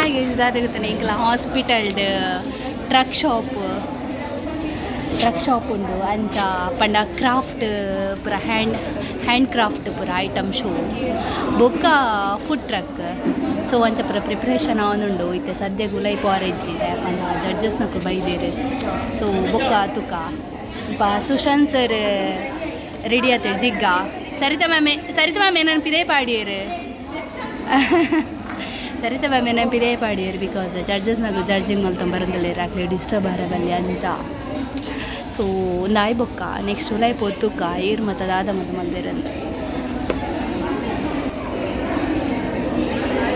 ಹಾಗೆ ಇದಾಗುತ್ತೆ ಇಂಕಲ ಹಾಸ್ಪಿಟಲ್ಡ್ truck shop ಉಂಡು ಅಂಚ ಪಂಡ ಕ್ರಾಫ್ಟ್ ಪೂರ ಹ್ಯಾಂಡ್ ಕ್ರಾಫ್ಟ್ ಪೂರ ಐಟಮ್ ಶೋ ಬೊಕ್ಕ ಫುಡ್ ಟ್ರಕ್ ಸೊ ಅಂಚ ಪೂರ ಪ್ರಿಪ್ರೇಷನ್ ಆವೊಂದುಂಡು ಇತ್ತೆ ಸದ್ಯ ಗುಲೈ ಪಾರೆಜ್ಜಿದೆ ಪಂಡ ಜಡ್ಜಸ್ನಕ್ಕು ಬೈದೇರು ಸೊ ಬೊಕ್ಕ ತುಕ ಸ್ವಲ್ಪ ಸುಶಾಂತ್ ಸರ್ ರೆಡಿ ಆತೇಳು ಜಿಗ್ಗ ಸರಿತಾ ಮ್ಯಾಮ್ ಏನನ್ನು ಪಿದೇ ಪಾಡಿಯರು ಸರಿತಾ ಮ್ಯಾಮ್ ಏನನ್ನು ಪಿದೇ ಪಾಡಿಯರು ಬಿಕಾಸ್ ಜಡ್ಜಸ್ನಾಗು ಜಡ್ಜಿಂಗ್ ಮಲ್ತೊಂಬರಂದಲ್ಲೇರು ಆಗ್ಲಿ ಡಿಸ್ಟರ್ಬ್ ಆರದಲ್ಲಿ ಅಂಚ ಸೊ ಒಂದು ಆಯ್ಬೊಕ್ಕ ನೆಕ್ಸ್ಟ್ ಉಲಾಯ್ ಪೊತ್ತುಕ್ಕ ಏರು ಮತ್ತು ದಾದ ಮತ್ತು ಮಲ್ದೇರಂದು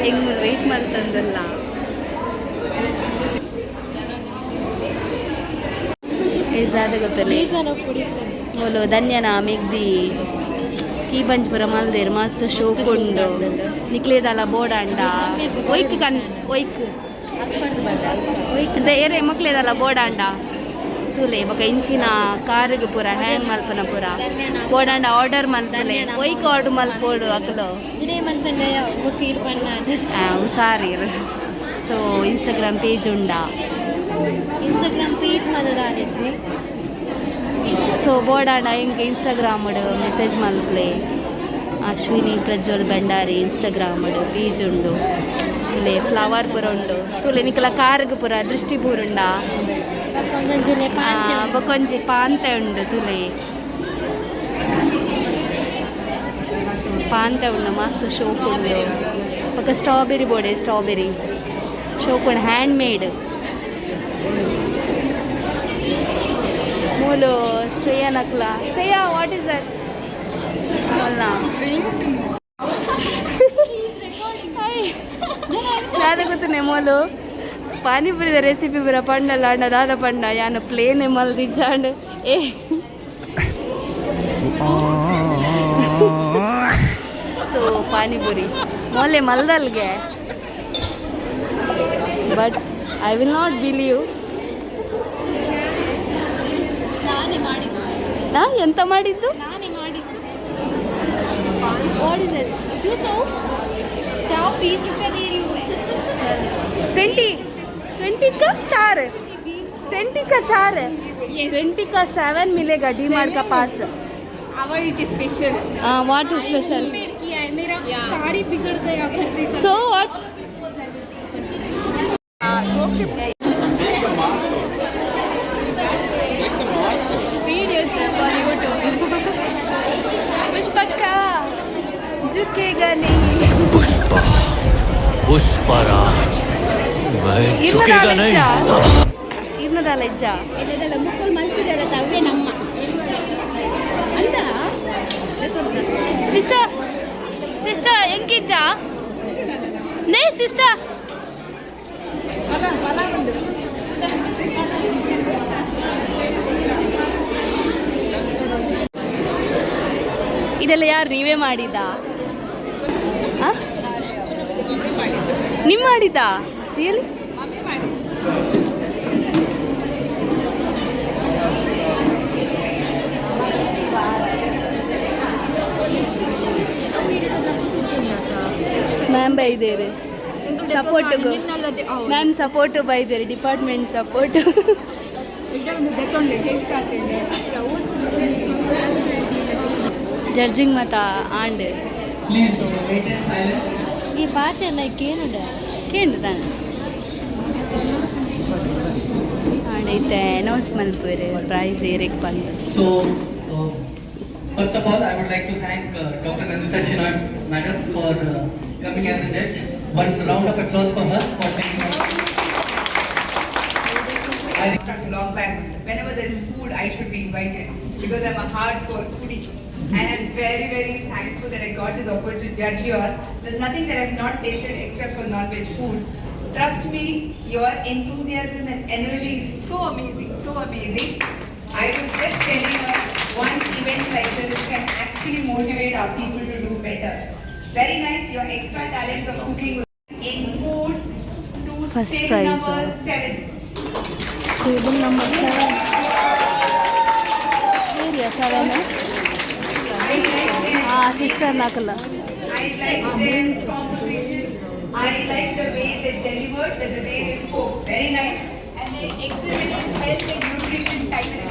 ಹೆಂಗೆ ವೆಯ್ಟ್ ಮಾಡ್ತಂದಲ್ಲ ಇದಾದ ಗೊತ್ತಲ್ಲ ಓಲು ಧನ್ಯನ ಮೆಗ್ದಿ ಕೀ ಬಂಜ್ಪುರ ಮಲ್ದೇರು ಮಸ್ತ್ ಶೋಕುಂಡು ನಿಕ್ಲೇದಲ್ಲ ಬೋಡಾಂಡ ಒಯ್ಕ್ ಏರೇ ಮಕ್ಲೇದಲ್ಲ ಬೋಡಾಂಡ ತುಲೆ ಬೊಕ ಇಂಚಿನ ಕಾರಿಗೆ ಪೂರ ಹ್ಯಾಂಗ್ ಮಲ್ಪನ ಪೂರ ಬೋಡಾಂಡ ಆರ್ಡರ್ ಮಲ್ಪಲೆ ಒಯ್ಕ್ ಆರ್ಡರ್ ಮಲ್ಪೋಡು ಅಕಲು ಸಾರೀರ್ ಸೊ ಇನ್ಸ್ಟಾಗ್ರಾಮ್ ಪೇಜ್ ಉಂಡಾ ಇನ್ಸ್ಟಾಗ್ರಾಮ್ ಪೇಜ್ ಮಲ್ದಾನೆಜ್ಜಿ ಸೊ ಬೋಡಾಂಡ ಇಂಗೆ ಇನ್ಸ್ಟಾಗ್ರಾಮ್ ಮೆಸೇಜ್ ಮಲ್ಪಲೆ ಅಶ್ವಿನಿ ಪ್ರಜ್ವಲ್ ಭಂಡಾರಿ ಇನ್ಸ್ಟಾಗ್ರಾಮ್ ಪೇಜ್ ಉಂಡು ತುಲೆ ಫ್ಲವರ್ ಪೂರ ಉಂಡು ತುಲೆ ನಿಕಲ ಕಾರಿಗೆ ಪೂರ ದೃಷ್ಟಿ ಪೂರ ಉಂಡಾ ಬೊಕೊಂಜಿ ಪಾಂತೆ ಉಂಡು ತುಲೆ ಪಾಂತೆ ಉಂಡು ಮಸ್ತ್ ಶೋಕ್ ಉಂಡು ಬೊಕ ಸ್ಟ್ರಾಬೆರಿ ಬೋಡೆ ಸ್ಟ್ರಾಬೆರಿ ಶೋಕ್ ಉಂಡು ಹ್ಯಾಂಡ್ ಮೇಡ್ ಮೂಲು ಶ್ರೇಯಾ ನಕ್ಲ ಶ್ರೇಯಾ ವಾಟ್ ಇಸ್ ದಟ್ ಅಲ್ಲ ಯಾವ್ದು ಗೊತ್ತನೆ ಮೂಲು ಪಾನಿಪುರಿದ ರೆಸಿಪಿ ಬರ ಪಂಡಲ್ಲ ಅಂಡ ದಾದ ಪಂಡ ಯಾನು ಪ್ಲೇನೆ ಮಲ್ದಿಜ್ಜಾಂಡ್ ಏ ಸೊ ಪಾನಿಪುರಿ ಮೊಲೆ ಮಲ್ದಲ್ಗೆ but I will not believe ಎಂತ ಮಾಡಿದ್ದು 20 का 4 20 का 4 20 का 7 मिलेगा डीमार्ट का पास it is special what is special किया है मेरा सारी बिगड़ गया so what videos for YouTube पुष्पक्का झुकेगा नहीं पुष्पराज झुकेगा नहीं ಇರ್ನದಲ್ಲ ಇಜ್ಜ ಇದೆಲ್ಲ ಮುಕ್ಕಲ್ ಮಲ್ತಿದೆಲ್ಲ ತವ್ವೆ ನಮ್ಮ ಅಂತ ಸಿಸ್ಟರ್ ಹೆಂಗಿಜ್ಜ ನೇ ಸಿಸ್ಟರ್ ಇದೆಲ್ಲ ಯಾರು ನೀವೇ ಮಾಡಿದ್ದಾ ನೀವು ಮಾಡಿದ್ದಾ ರಿಯಲಿ ಮ್ಯಾಮ್ ಬೈದೇರಿ ಸಪೋರ್ಟ್ಗು ಮ್ಯಾಮ್ ಸಪೋರ್ಟು ಬೈದೇರಿ ಡಿಪಾರ್ಟ್ಮೆಂಟ್ ಸಪೋರ್ಟು ಜಡ್ಜಿಂಗ್ ಮತ್ತು ಆಂಡ್ ಈ ಪಾತೆಲ್ಲ ಕೇಂಡು ತಾನೆ ಆಂಡ್ ಐತೆ ಅನೌನ್ಸ್ ಮಲ್ಪುರಿ ಪ್ರೈಸ್ ಏರಿಕ್ ಬಂದು First of all, I would like to thank Dr. Nandita Shinad Madam for coming as a judge. One round of applause for her for taking her. I started a long time. Whenever there is food, I should be invited because I'm a hardcore foodie. And I'm very, very thankful that I got this opportunity to judge you all. There's nothing that I've not tasted except for non-veg food. Trust me, your enthusiasm and energy is so amazing, so amazing. I was just telling her, one event like this can actually motivate our people to do better. Very nice, your extra talent for cooking in food to First table prize, number 7. Table number 7. Area 7. Sister Nakala. I like their composition. I like the way is delivered, that the way they spoke, very nice, and they exhibited health and nutrition type in a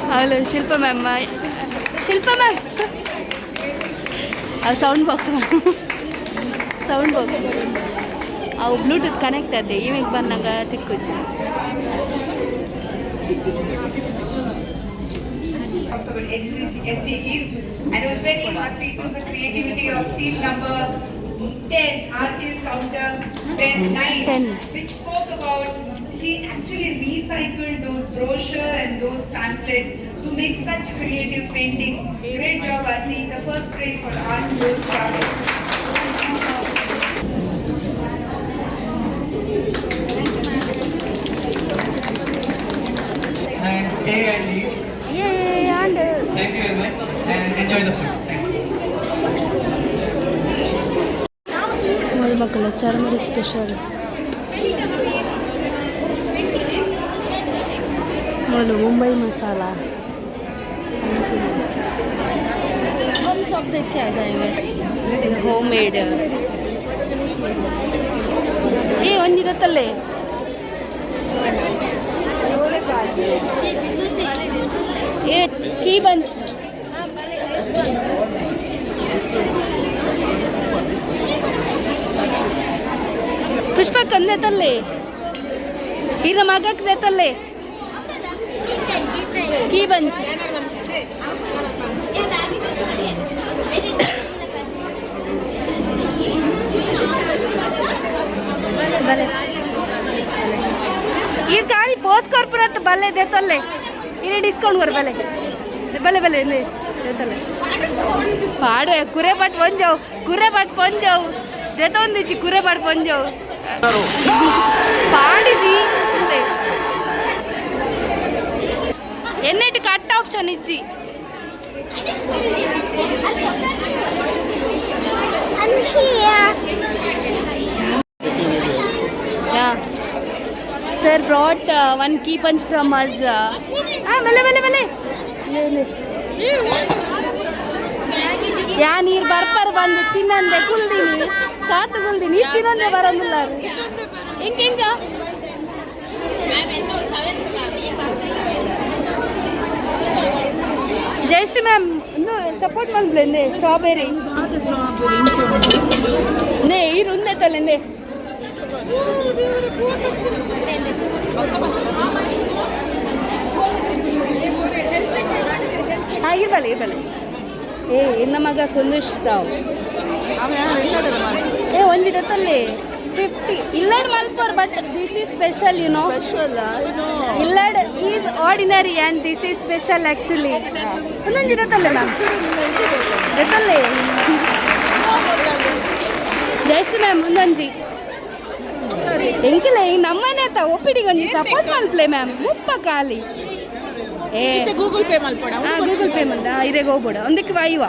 hello Shilpa ma'am ಅದು sound box ಅವು Bluetooth connect ಅದೇ ಇವಾಗ ಬಂದಾಗ ತಿಕ್ಕೊಚ್ಚು SDGs, and it was very happy. It was the creativity of team number 10, Artist Counter 10, which spoke about, she actually recycled those brochures and those pamphlets to make such creative paintings. Great job, Arti. The first praise for art goes to Arti. And A and E. Thank you very much and enjoy the food. Thanks. ಮಕ್ಕಳ ಚರ್ಮರಿ special ಮೊದಲು ಮುಂಬೈ ಮಸಾಲ हम सब देख के आ जाएंगे home made ये ಒಂದಿರತ್ತಲ್ಲೇ ये की बंच पुष्पा कंदे तल्ले हीर मगक दे तल्ले की बंच भले ये काली पोस्ट कॉर्पोरेट भले दे तल्ले ये डिस्काउंट कर भले भले भले दे तल्ले पाड़े कुरे पट पन जाओ देता हूँ दीची कुरे पट पन जाओ पाड़ी जी ఎన్నిటి కట్ ఆప్షన్ ఇచ్చి sir brought one key punch from us ಬಲೆ ಯಾ ನೀರು ಬರ್ಪಾರ ಬಂದು ತಿನ್ನಂದೆ ಕುಲ್ದೀನಿ ಕಾತು ಕುಲ್ದೀನಿ ತಿನ್ನಂದೆ ಬರಂದಿಲ್ಲ ಹಿಂಗ ಜಯಶ್ರೀ ಮ್ಯಾಮ್ ಇನ್ನು ಸಪೋರ್ಟ್ ಮಾಡ್ಲೇಂದೆ ಸ್ಟ್ರಾಬೆರಿ ನೇ ಈ ರುಂದೆ ತಲೆಂದೆ ಇರ್ಬಲೆ ಇನ್ನ ಮಗ ಕುಂದಿಸ್ತಾವ್ ಒಂದಿರತ್ತಲ್ಲಿ 50 ಇಲ್ಲಡ್ ಮಲ್ಪರ್ but this is special you know ಇಲ್ಲಡ್ is ordinary and this is special actually ಒಂದೊಂದಿರತ್ತಲ್ಲ ಮ್ಯಾಮ್ ಇರತ್ತಲ್ಲೇ ಜಯಶ್ರೀ ಮ್ಯಾಮ್ ಒಂದೊಂಜಿ ಎಂಕಿಲ್ಲ ಈಗ ನಮ್ಮನೆ ಆತ ಒಪ್ಪಿಡಿಗೊಂಜಿ ಸಪೋರ್ಟ್ ಮಲ್ಪ್ಲೆ ಮ್ಯಾಮ್ ಮುಪ್ಪ ಖಾಲಿ ಏ ಗೂಗಲ್ ಪೇ ಮಲ್ಪಡ ಗೂಗಲ್ ಪೇ ಮಂದ ಇದೇ ಹೋಗ್ಬೋಡ ಒಂದಕ್ಕೆ ವಾಯುವ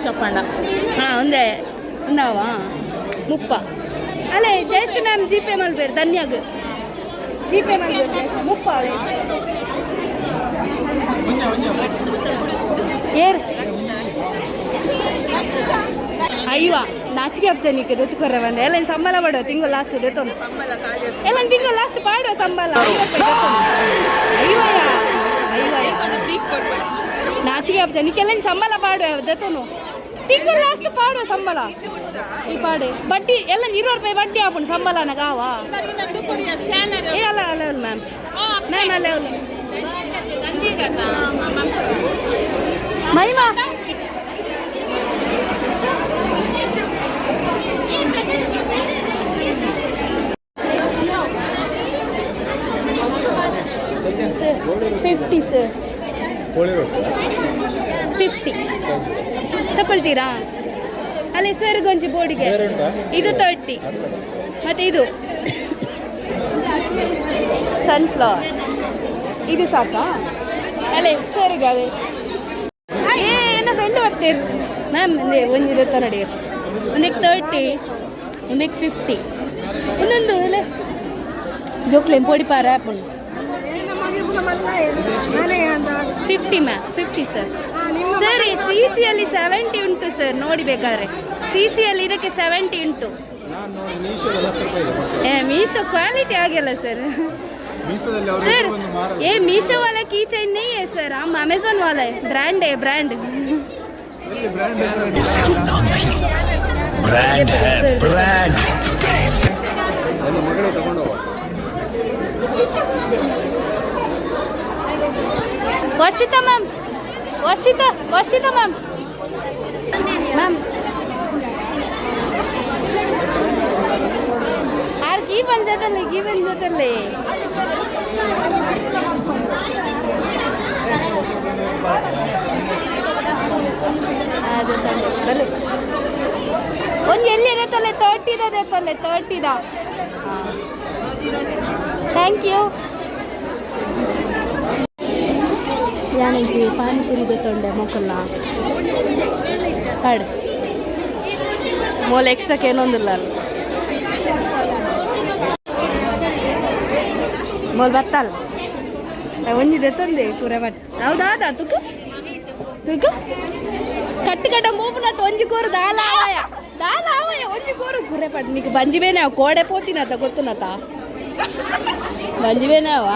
ಚಪ್ಪಂಡ ಒಂದೇ ಒಂದಾವಾ ಮುಪ್ಪ ಅಲ್ಲೇ ಜಯಶ್ರೀ ಮ್ಯಾಮ್ ಜಿ ಪೇ ಮಲ್ಬೇರು ಧನ್ಯಾಗ ಜಿ ಪೇ ಮಲ್ಬೇರು ಮುಪ್ಪ ಅವೇ ಏರ್ ಅಯ್ಯವ ನಾಚಿಕೆ ಹಬ್ಬನಿಕ್ಕೆ ದೊತ್ತುಕೊರ ಬಂದ ಎಲ್ಲ ಸಂಬಳ ಮಾಡೋ ತಿಂಗಳು ಲಾಸ್ಟ್ ದೊತ್ತೊಂದು ಎಲ್ಲ ತಿಂಗಳು ಲಾಸ್ಟ್ ಪಾಡೋ ಸಂಬಳ ಅಯ್ಯಯ್ಯ ನಾಚಿಕೆ ಹಬ್ಬನಿಕ್ಕೆಲ್ಲ ಸಂಬಳ ಪಾಡೋ ದೊತ್ತನು ತಿಂಗಳು ಲಾಸ್ಟ್ ಪಾಡೋ ಸಂಬಳ ಈ ಪಾಡೆ ಬಡ್ಡಿ ಎಲ್ಲ 20 ರೂಪಾಯಿ ಬಡ್ಡಿ ಹಾಕೊಂಡು ಸಂಬಳನ ಗಾವಾ ಏ ಅಲ್ಲ ಅಲ್ಲ ಮ್ಯಾಮ್ ಮ್ಯಾಮ್ ಅಲ್ಲ ಮಹಿಮಾ $50 ಸರ್ 50 ತಗೊಳ್ತೀರಾ ಅಲ್ಲೇ ಸರ್ ಗೊಂಜಿ ಬೋರ್ಡಿಗೆ ಇದು 30 ಮತ್ತು ಇದು ಸನ್ಫ್ಲವರ್ ಇದು ಸಾಕಾ ಅಲ್ಲೇ ಸರಿಗಾವೆ ಏನೋ ಫ್ರೆಂಡ್ ಬರ್ತೀರಿ ಮ್ಯಾಮ್ ಒಂದಿರುತ್ತ ನೋಡಿ ಒಂದಕ್ಕೆ 30 ಒಂದಕ್ಕೆ 50 ಒಂದೊಂದು ಅಲ್ಲೇ ಜೋಕ್ಲೇನ್ ಪೊಡಿಪಾರ ಆ್ಯಪುಂಡು 50 ಮ್ಯಾಮ್ 50 ಸರ್ ಸರ್ ಸಿ ಸಿಯಲ್ಲಿ 70 ಉಂಟು ಸರ್ ನೋಡಿ ಬೇಕಾದ್ರೆ CC ಅಲ್ಲಿ ಇದಕ್ಕೆ 70 ಉಂಟು. ನಾನು ಮೀಶೋದಲ್ಲಿ 10 ರೂಪಾಯಿ ಇದೆ ಮತ್ತೆ. ಮೀಶೋ ಕ್ವಾಲಿಟಿ ಆಗಿಲ್ಲ ಸರ್. ಮೀಶೋದಲ್ಲಿ ಅವರು सर ಒಂದು ಮಾರಲ್ಲ. ये मीशो वाला की चेन नहीं है सर, हम अमेजोन वाला है, ब्रांड है ब्रांड. ಎಲ್ಲಿ ಬ್ರ್ಯಾಂಡ್ ಹೆಸರು ब्रांड है ब्रांड ನನ್ನ ಮಗಳು ತಗೊಂಡು ಹೋಗ. वर्षिता मैम, वर्षिता मैम मैम यार की बन जातले ಒಂದು ಎಲ್ಲಿ ತಲೆ 30 ತಲೆ 30 ಥ್ಯಾಂಕ್ ಯು. ಯಾನಿಗೆ ಪಾನಿಪುರಿ ತೊಂಡೆ ಮೊಕ್ಕಲ್ಲ ಹಾಡು ಮೂಲ ಎಕ್ಸ್ಟ್ರಾಕ್ಕೆ ಏನೊಂದಿಲ್ಲ ಅಲ್ಲಿ ಮೂಲ್ ಬತ್ತಲ್ಲ ಒಂದಿದೆ ತೊಂದೆ ಕೂರೆ ಬಟ್ ಹೌದಾದ ತುಕು ಕಟ್ಟ ಮೂಪುನತ್ತ ಒಂಜಿ ಕೂರು ದಾಲಾವಯ ಒಂಜಿ ಕೂರು ಕೂರೆ ಪಟ್ ನೀಕು ಬಂಜಿಬೇನೆ ಕೋಡೆ ಪೋತಿನತ ಗೊತ್ತುನತ ಬಂಜಿಬೇನಾವ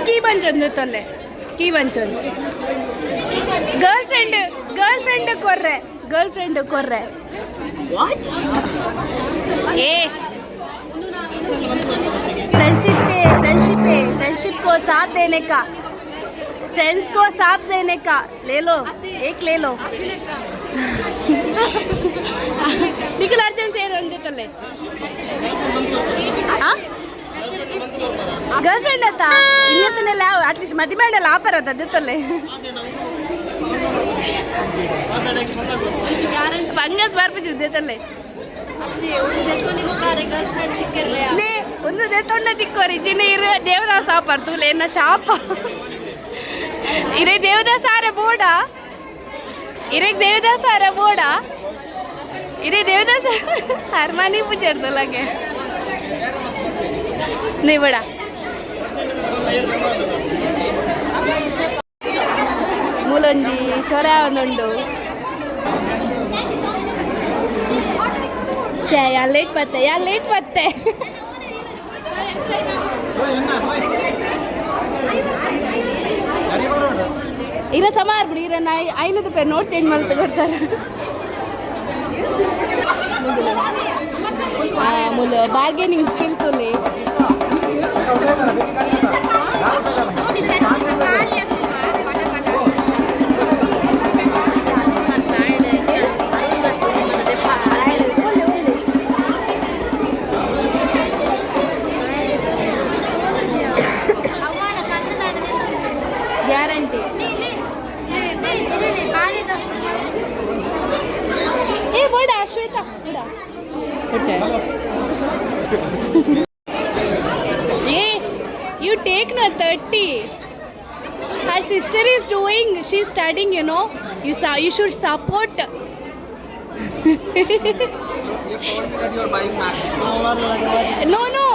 ಕೀ ಬಂಚೊಂದು ತೊಲ್ಲೆ ಕೀ ಬಂಚೊಂದು गर्ल फ्रेंड ಕೊರ್ರೆ ए फ्रेंडशिप को साथ देने का, फ्रेंड्स को साथ देने का, ले लो एक ले लो. निखिल अर्जुन से तले गर्लफ्रेंड आता ಇನ್ನೆಲ್ಲ ಅಟ್ಲೀಸ್ಟ್ ಮದಿ ಮಾಡಲ್ಲ ಆಫರ್ ಅದ ತಲೆ ಫಂಗಸ್ ಬರ್ಪಿಸಿದ್ದೆ ತಲೆ ಒಂದು ದೆತ್ತೊಂಡ ತಿಕ್ಕೋರಿ ಚಿನ್ನ ಇರು ದೇವದಾಸ ಆಪರ್ ತೂಲೆ ಎನ್ನ ಶಾಪ ಇರೇ ದೇವದಾಸ ಆರ ಬೋಡ ಇರೇ ದೇವದಾಸ ಹರ್ಮಾನಿ ಪೂಜಾಡ್ತಲಾಗೆ नहीं बड़ा ಮೂಲೊಂಜಿ ಚೊರ ಒಂದುಂಡು ಛೇ ಯಾ ಲೇಟ್ ಪತ್ತೆ ಇರ ಸಮಾರ್ ಬಿಡಿ ಇರ 500 ರೂಪಾಯಿ ನೋಟ್ ಚೇಂಜ್ ಮಾಡಿ ತಗೊಳ್ತಾರೆ ಮುಲ ಬಾರ್ಗೇನಿಂಗ್ ಸ್ಕಿಲ್ ತುಲಿ ಗ್ಯಾರಂಟಿ ಏ ಬೋಡ Shweta ಬೋಡ Hey, you take no 30. Her sister is doing. She's studying. You know. You should support. You told me that you are buying Mac. No.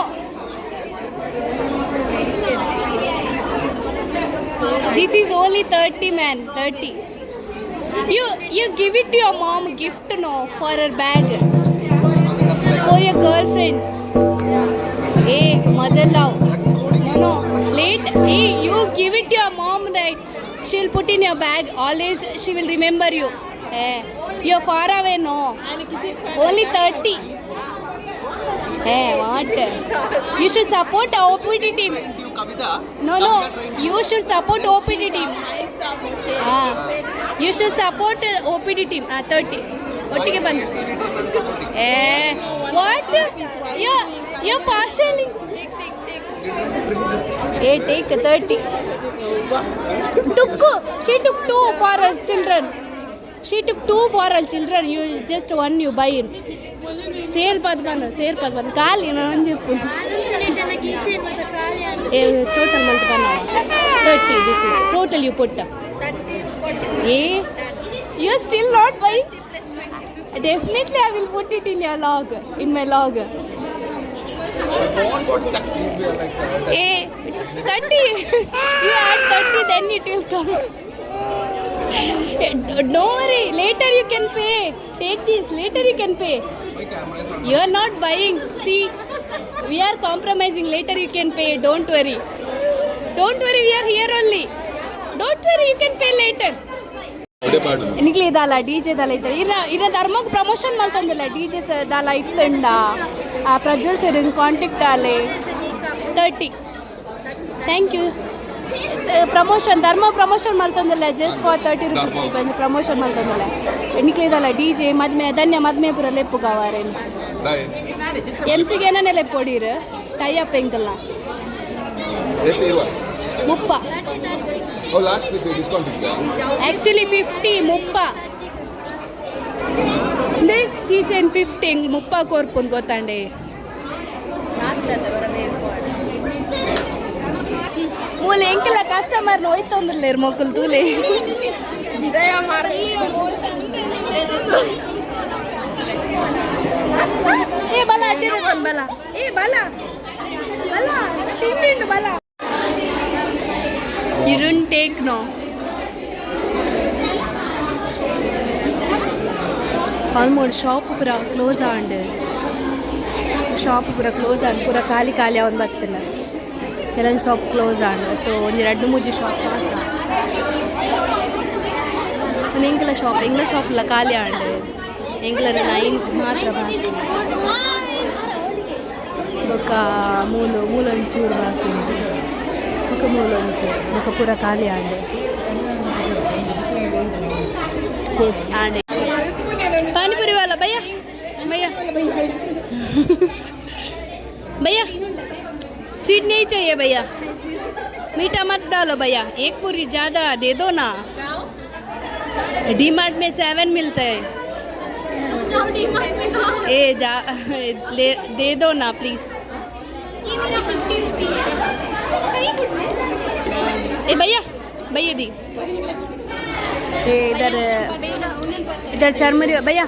This is only 30, man. 30. You give it to your mom gift, no, for her bag. For your girlfriend. Hey, mother love. No. Late. Hey, you give it to your mom, right? She'll put in your bag. Always she will remember you. Hey, you're far away, no. Only 30. Hey, what? You should support OPT team. No. You should support OPT team. You should support OPT team. 30. ಒಟ್ಟಿಗೆ ಬಂದು what you partially take 30 she took 2 for her children. You just one you buy it. Sale ಪದ್ಮನ ಖಾಲಿ ನಾನು చెప్పు total ಮಲ್ಪನ 30 this is total you put you still not buying Definitely I will put it in your log, in my log. The phone got stuck. You are like, Hey, 30. You add 30, then it will come. Don't worry, later you can pay. Take this, later you can pay. my camera is not. You are not buying. See, we are compromising. Later you can pay. Don't worry. Don't worry, we are here only. Don't worry, you can pay later. ಒಡೆ ಪಾಡು. ನಿಕ್ಲಿ ಇದಲ್ಲ D J ದಲ್ಲ ಇತ್ತು ಇರೋ ಧರ್ಮಕ್ಕೆ promotion ಮಾಡ್ತಂದಿಲ್ಲ D J ದಲ್ಲ ಇತ್ತಂಡ ಆ Prajwal sir contact Aale 30. Thank you promotion ಧರ್ಮ promotion ಮಾಡ್ತಂದಿಲ್ಲ just for 30 rupees ಬಂದು promotion ಮಾಡ್ತಂದಿಲ್ಲ ನಿಕ್ಲಿ ಇದಲ್ಲ ಡಿ ಜೆ ಮದ್ಮೆ ಧನ್ಯ ಮದ್ಮೆ ಪುರ ಲೆಪ್ಪು ಕಾವಾರೇನು Dai. ಎಂಸಿಗೆ ಏನೇ ಲೆಪ್ಪು ಹೊಡೀರು ಟೈ ಅಪ್ ಎಂಕಲ್ಲ Eight ಇರುವ. 30 Oh, last piece discount ಇತ್ತಾ? ಆ್ಯಕ್ಚುಲಿ 50 30 ಕಿಚನ್ 15 30 ಕೋರ್ಪುನ್ ಗೊತ್ತಾಂಡೆ ಮೂಲೆ ಎಂಕೆಲ್ಲ ಕಸ್ಟಮರ್ನ ಹೋಯ್ತಂದ್ರಲ್ಲ ಮೊಕ್ಕಲು ತೂಲೆ ಏ ಬಲ ಅಡ್ಡಿರಕೊಂಡು ಬಲ ಏ ಬಲ ಬಲ ತಿಂಡಿಂಡು ಬಲ You didn't take no. Almost shop pura close and shop pura close and pura ಖಾಲಿ ಅವನು ಬರ್ತಿಲ್ಲ ಕೆಲವೊಂದು ಶಾಪ್ ಕ್ಲೋಸ್ ಆಂಡ್ ಸೊ ಒಂದು 2-3 ಶಾಪ್ ಮಾತ್ರ ಒಂದು ಎಂಗ್ಲ ಶಾಪ್ ಇಲ್ಲ ಖಾಲಿ ಆಂಡ್ ಎಂಗ್ಲರ ಮಾತ್ರ ఒక ಮೂಲು ಒಂಚೂರು ಬಾಕಿ ఒక మూలొంచూరు ఒక ಪೂರ ಖಾಲಿ ಆಂಡೆ ಎಸ್ ಆಂಡೆ पानीपुरी वाला भैया भैया भैया स्वीट नहीं चाहिए भैया मीठा मत डालो भैया एक पूरी ज़्यादा दे दो ना डी मार्ट में 7 मिलता है ए जा दे दो ना प्लीज़ ए भैया भैया दी इधर चरमरी भैया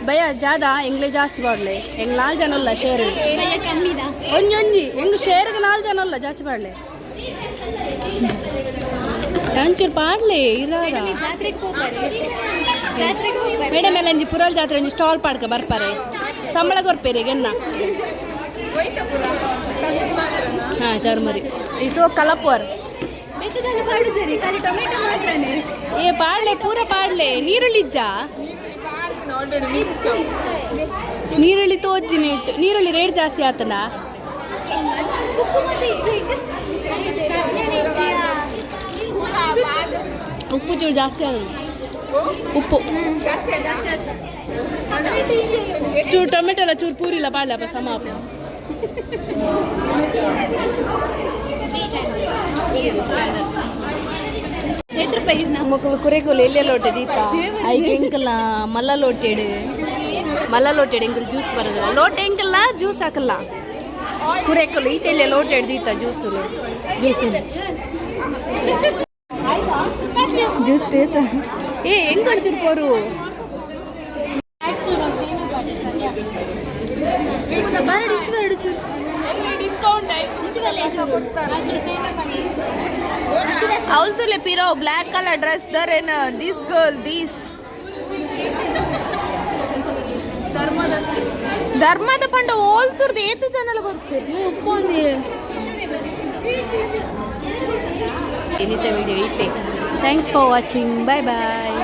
भैया ज़्यादा ಎಂಗ್ಲೆ ಜಾಸ್ತಿ ಬಾಡ್ಲೆ ಹೆಂಗೆ 4 ಜನ ಅಲ್ಲ ಶೇರ್ ಒಂಜಿ ಹೆಂಗೆ ಶೇರ್ಗೆ 4 ಜನ ಅಲ್ಲ ಜಾಸ್ತಿ ಬಾಡ್ಲೆ ಒಂಚೂರು ಪಾಡ್ಲೆ ಇರಾದ ಮೇಡಮ್ ಎಲ್ಲ ಒಂಜಿ ಪುರಲ್ ಜಾತ್ರೆ ಒಂಜಿ ಸ್ಟಾಲ್ ಪಾಡ್ಕ ಬರ್ಪಾರೆ ಸಂಬಳ ಕೊರ್ಪೇರಿ ಗೆನ್ನ ಹಾಂ ಚರ್ಮರಿ ಇಸೋ ಕಲಪುರ್ ಏ ಪಾಡ್ಲೆ ಪೂರ ಪಾಡ್ಲೆ ನೀರುಳ್ಳಿಜ್ಜ ನೀರುಳ್ಳಿ ತೋಜ್ಜಿನ ಇಟ್ಟು ನೀರುಳ್ಳಿ ರೇಟ್ ಜಾಸ್ತಿ ಆತನ ಉಪ್ಪು ಚೂರು ಜಾಸ್ತಿ ಆದ ಉಪ್ಪು ಚೂರು ಟೊಮೆಟೊ ಎಲ್ಲ ಚೂರು ಪೂರಿಲ್ಲ ಪಾಡ್ಲಪ್ಪ ಸಮಾಪ ಮಕ್ಕಳು ಕುರೆಕೋಲು ಎಲ್ಲೆ ಲೋಟೆ ದೀಪ ಐದು ಎಂಕಲ್ಲ ಮಲ್ಲ ಲೋಟೆಡು ಎಂಕಲ್ ಜ್ಯೂಸ್ ಬರೋದಿಲ್ಲ ಲೋಟೆ ಎಂಕಲ್ಲ ಜ್ಯೂಸ್ ಹಾಕಲ್ಲ ಕುರೆಕೋಲು ಈತೆಲ್ಲೆ ಲೋಟೆಡು ದೀತ ಜ್ಯೂಸು ಜ್ಯೂಸ್ ಟೇಸ್ಟ್ ಏ ಹೆಂಗೆ ಒಂಚೂರು ಕೋರು ಡಿಸ್ಕೌಂಟ್ ಅವಳ್ತುಲೆ ಪಿರೋ ಬ್ಲ್ಯಾಕ್ ಕಲರ್ ಡ್ರೆಸ್ ದರೇನ ದಿಸ್ ಗರ್ಲ್ ದಿಸ್ ಧರ್ಮದ ಪಂಡ ಓಲ್ತುರ್ದು ಏತು ಜನಲ ಬರ್ತೀರಿ ಉಪ್ಪೊಂದು ಏನಿದೆ ವಿಡಿಯೋ ಇಟ್ಟೆ thanks for watching bye bye